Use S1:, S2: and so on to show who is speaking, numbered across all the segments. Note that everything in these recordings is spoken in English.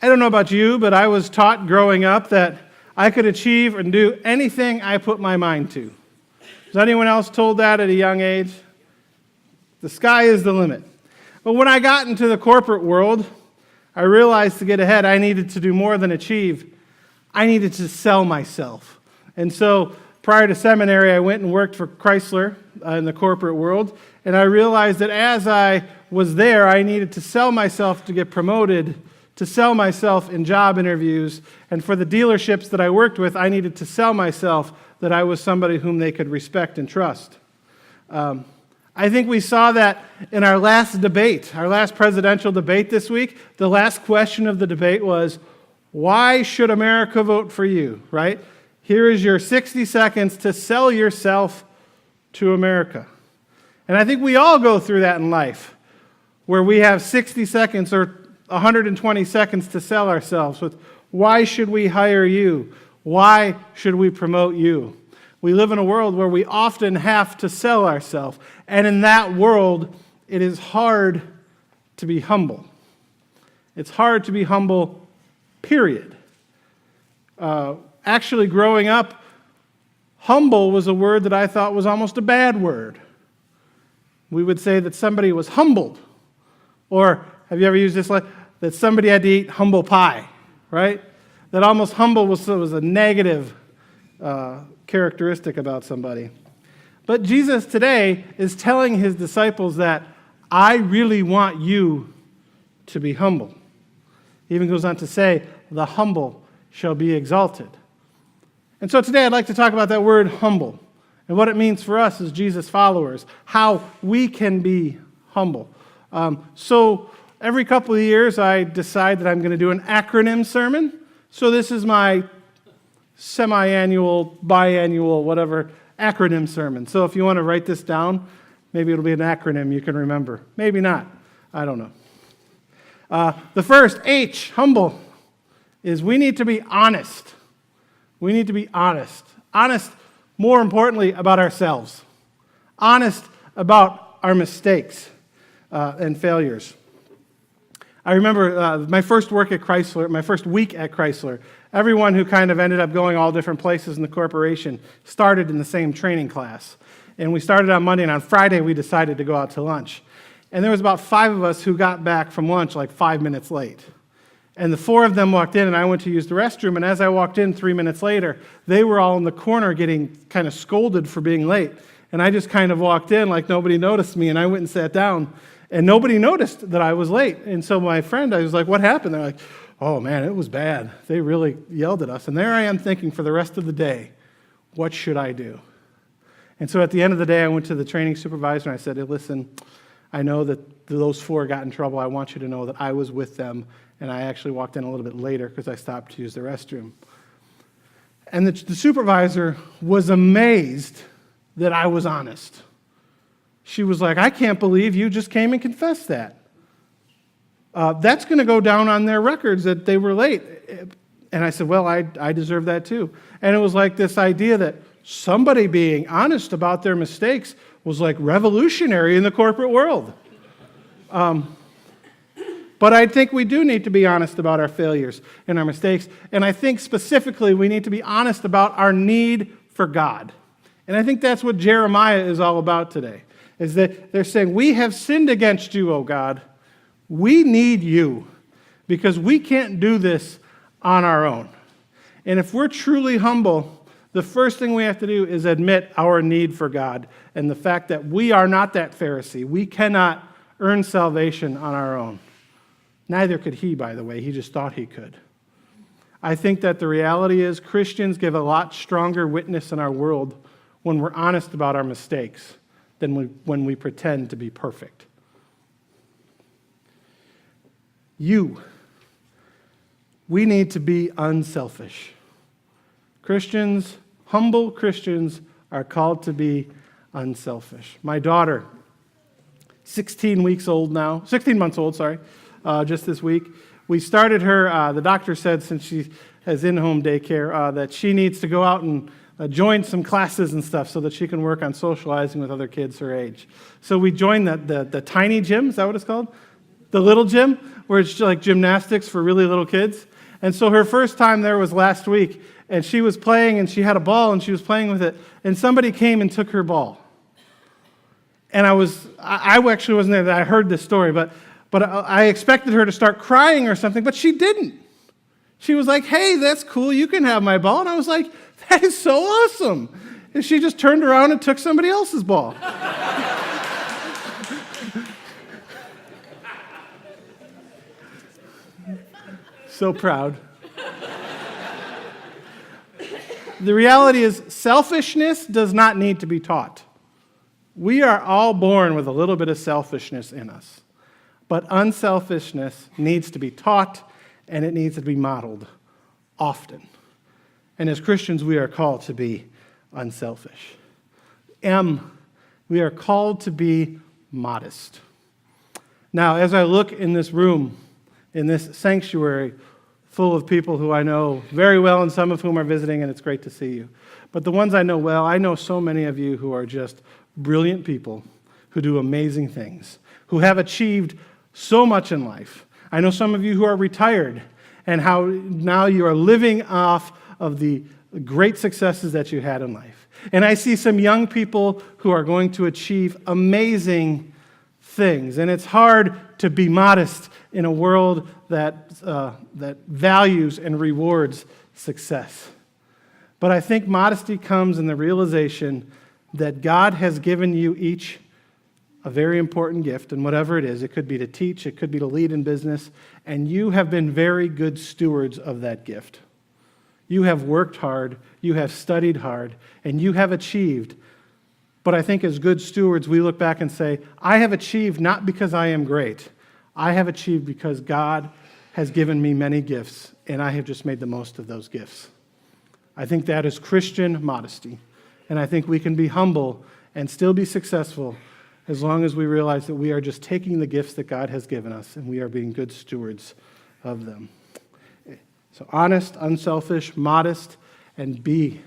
S1: I don't know about you, but I was taught growing up that I could achieve and do anything I put my mind to. Was anyone else told that at a young age? The sky is the limit. But when I got into the corporate world, I realized to get ahead, I needed to do more than achieve. I needed to sell myself. And so prior to seminary, I went and worked for Chrysler in the corporate world, and I realized that as I was there, I needed to sell myself to get promoted, to sell myself in job interviews, and for the dealerships that I worked with, I needed to sell myself that I was somebody whom they could respect and trust. I think we saw that in our last debate, our last presidential debate this week. The last question of the debate was, why should America vote for you, right? Here is your 60 seconds to sell yourself to America. And I think we all go through that in life, where we have 60 seconds or 120 seconds to sell ourselves with, why should we hire you? Why should we promote you? We live in a world where we often have to sell ourselves. And in that world, it is hard to be humble. It's hard to be humble, period. Actually, growing up, humble was a word that I thought was almost a bad word. We would say that somebody was humbled. Or, have you ever used this, like, that somebody had to eat humble pie, right? That almost humble was a negative characteristic about somebody. But Jesus today is telling his disciples that I really want you to be humble. He even goes on to say, the humble shall be exalted. And so today I'd like to talk about that word humble and what it means for us as Jesus followers, how we can be humble. So every couple of years I decide that I'm going to do an acronym sermon. So this is my semi-annual, biannual, whatever, acronym sermon. So if you want to write this down, maybe it'll be an acronym you can remember. Maybe not. I don't know. The first, H, humble, is we need to be honest. We need to be honest. Honest, more importantly, about ourselves. Honest about our mistakes and failures. I remember my first week at Chrysler, everyone who kind of ended up going all different places in the corporation started in the same training class. And we started on Monday, and on Friday we decided to go out to lunch. And there was about 5 of us who got back from lunch like 5 minutes late. And the 4 of them walked in, and I went to use the restroom, and as I walked in 3 minutes later, they were all in the corner getting kind of scolded for being late. And I just kind of walked in like nobody noticed me, and I went and sat down. And nobody noticed that I was late. And so my friend, I was like, what happened? They're like, oh man, it was bad. They really yelled at us. And there I am thinking for the rest of the day, what should I do? And so at the end of the day, I went to the training supervisor and I said, hey, listen, I know that those 4 got in trouble. I want you to know that I was with them. And I actually walked in a little bit later because I stopped to use the restroom. And the supervisor was amazed that I was honest. She was like, I can't believe you just came and confessed that. That's going to go down on their records that they were late. And I said, well, I deserve that too. And it was like this idea that somebody being honest about their mistakes was like revolutionary in the corporate world. But I think we do need to be honest about our failures and our mistakes. And I think specifically we need to be honest about our need for God. And I think that's what Jeremiah is all about today. Is that they're saying, we have sinned against you, O God. We need you because we can't do this on our own. And if we're truly humble, the first thing we have to do is admit our need for God and the fact that we are not that Pharisee. We cannot earn salvation on our own. Neither could he, by the way. He just thought he could. I think that the reality is Christians give a lot stronger witness in our world when we're honest about our mistakes than when we pretend to be perfect. We need to be unselfish. Christians, humble Christians, are called to be unselfish. My daughter, 16 months old, just this week. We started her, the doctor said since she has in-home daycare, that she needs to go out and join some classes and stuff so that she can work on socializing with other kids her age. So we joined the tiny gym, is that what it's called? The little gym, where it's like gymnastics for really little kids. And so her first time there was last week, and she was playing, and she had a ball, and she was playing with it, and somebody came and took her ball. And I actually wasn't there, I heard this story, but I expected her to start crying or something, but she didn't. She was like, hey, that's cool, you can have my ball. And I was like, that is so awesome. And she just turned around and took somebody else's ball. So proud. The reality is, selfishness does not need to be taught. We are all born with a little bit of selfishness in us. But unselfishness needs to be taught, and it needs to be modeled often. And as Christians, we are called to be unselfish. We are called to be modest. Now, as I look in this room, in this sanctuary, full of people who I know very well and some of whom are visiting, and it's great to see you. But the ones I know well, I know so many of you who are just brilliant people who do amazing things, who have achieved so much in life. I know some of you who are retired and how now you are living off of the great successes that you had in life. And I see some young people who are going to achieve amazing things. And it's hard to be modest in a world that values and rewards success. But I think modesty comes in the realization that God has given you each a very important gift, and whatever it is, it could be to teach, it could be to lead in business, and you have been very good stewards of that gift. You have worked hard, you have studied hard, and you have achieved. But I think as good stewards, we look back and say, I have achieved not because I am great. I have achieved because God has given me many gifts, and I have just made the most of those gifts. I think that is Christian modesty. And I think we can be humble and still be successful as long as we realize that we are just taking the gifts that God has given us and we are being good stewards of them. So honest, unselfish, modest, and we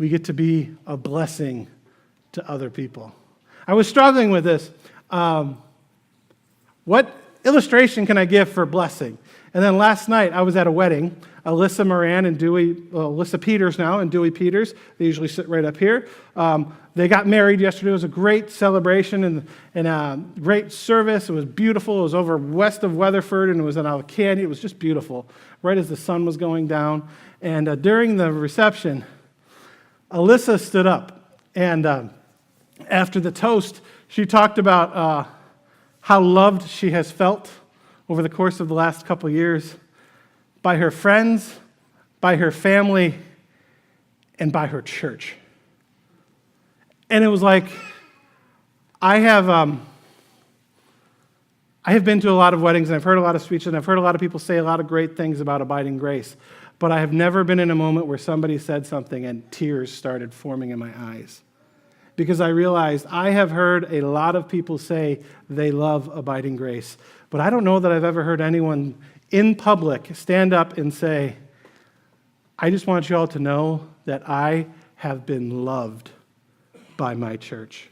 S1: get to be a blessing to other people. I was struggling with this. What illustration can I give for blessing? And then last night I was at a wedding. Alyssa Moran and Alyssa Peters now and Dewey Peters, they usually sit right up here. They got married yesterday. It was a great celebration and a great service. It was beautiful. It was over west of Weatherford and it was in Albuquerque. It was just beautiful, right as the sun was going down. And during the reception, Alyssa stood up. And after the toast, she talked about how loved she has felt over the course of the last couple of years by her friends, by her family, and by her church. And it was like, I have been to a lot of weddings, and I've heard a lot of speeches, and I've heard a lot of people say a lot of great things about abiding grace, but I have never been in a moment where somebody said something and tears started forming in my eyes. Because I realized I have heard a lot of people say they love abiding grace, but I don't know that I've ever heard anyone in public stand up and say, I just want you all to know that I have been loved by my church.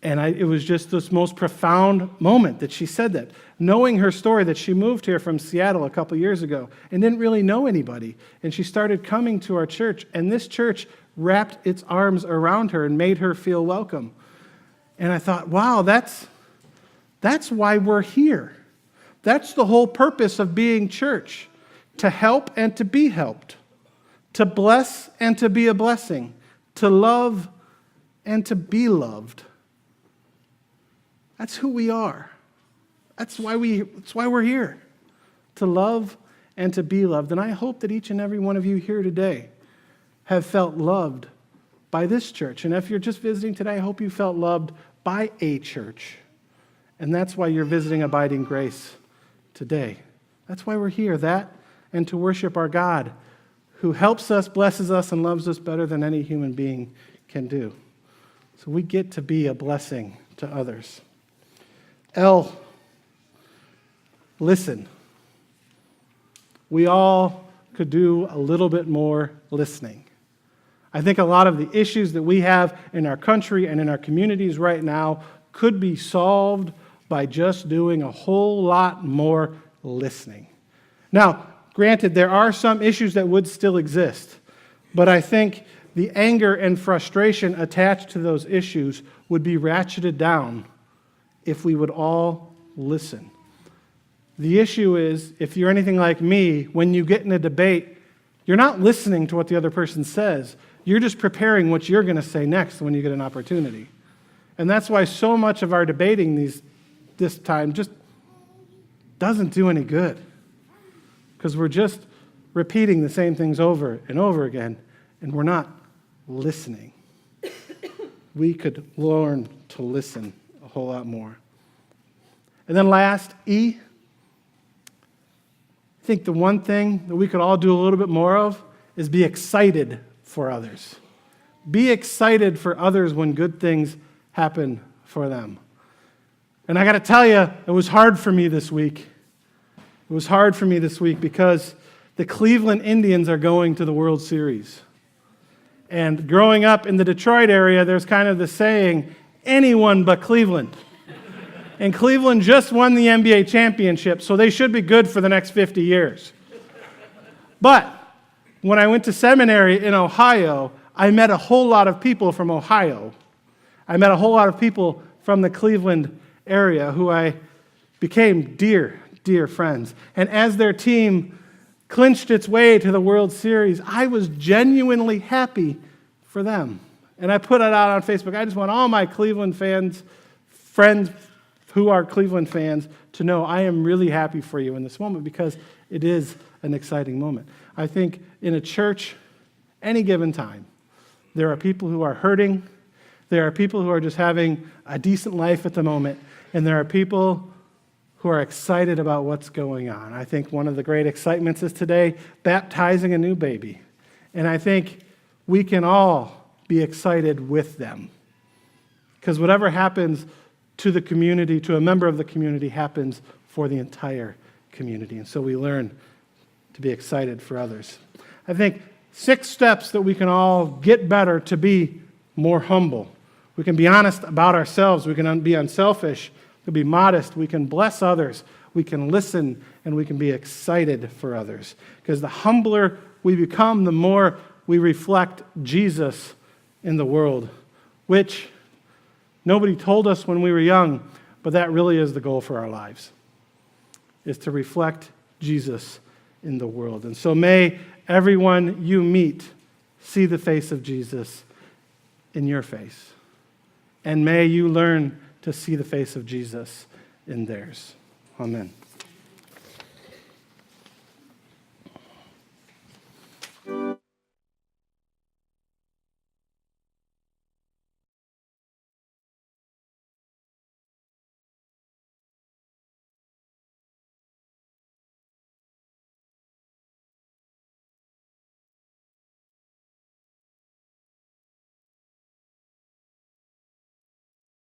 S1: And it was just this most profound moment that she said that. Knowing her story, that she moved here from Seattle a couple years ago and didn't really know anybody. And she started coming to our church, and this church wrapped its arms around her and made her feel welcome. And I thought, wow, that's why we're here. That's the whole purpose of being church, to help and to be helped, to bless and to be a blessing, to love and to be loved. That's who we are. That's why we're here, to love and to be loved. And I hope that each and every one of you here today have felt loved by this church. And if you're just visiting today, I hope you felt loved by a church. And that's why you're visiting Abiding Grace today. That's why we're here, that and to worship our God who helps us, blesses us, and loves us better than any human being can do. So we get to be a blessing to others. Listen. We all could do a little bit more listening. I think a lot of the issues that we have in our country and in our communities right now could be solved by just doing a whole lot more listening. Now, granted, there are some issues that would still exist, but I think the anger and frustration attached to those issues would be ratcheted down if we would all listen. The issue is, if you're anything like me, when you get in a debate, you're not listening to what the other person says. You're just preparing what you're going to say next when you get an opportunity. And that's why so much of our debating this time just doesn't do any good. Because we're just repeating the same things over and over again, and we're not listening. We could learn to listen a whole lot more. And then last, E. I think the one thing that we could all do a little bit more of is be excited for others. Be excited for others when good things happen for them. And I got to tell you, it was hard for me this week. It was hard for me this week because the Cleveland Indians are going to the World Series. And growing up in the Detroit area, there's kind of the saying, anyone but Cleveland. And Cleveland just won the NBA championship, so they should be good for the next 50 years. But when I went to seminary in Ohio, I met a whole lot of people from Ohio. I met a whole lot of people from the Cleveland area who I became dear, dear friends. And as their team clinched its way to the World Series, I was genuinely happy for them. And I put it out on Facebook. I just want all my Cleveland friends who are Cleveland fans to know I am really happy for you in this moment because it is an exciting moment. I think in a church, any given time, there are people who are hurting, there are people who are just having a decent life at the moment, and there are people who are excited about what's going on. I think one of the great excitements is today baptizing a new baby. And I think we can all be excited with them. Because whatever happens to the community, to a member of the community, happens for the entire community. And so we learn to be excited for others. I think 6 steps that we can all get better to be more humble. We can be honest about ourselves. We can be unselfish. We can be modest. We can bless others. We can listen, and we can be excited for others. Because the humbler we become, the more we reflect Jesus in the world, which nobody told us when we were young, but that really is the goal for our lives, is to reflect Jesus in the world. And so may everyone you meet see the face of Jesus in your face. And may you learn to see the face of Jesus in theirs. Amen.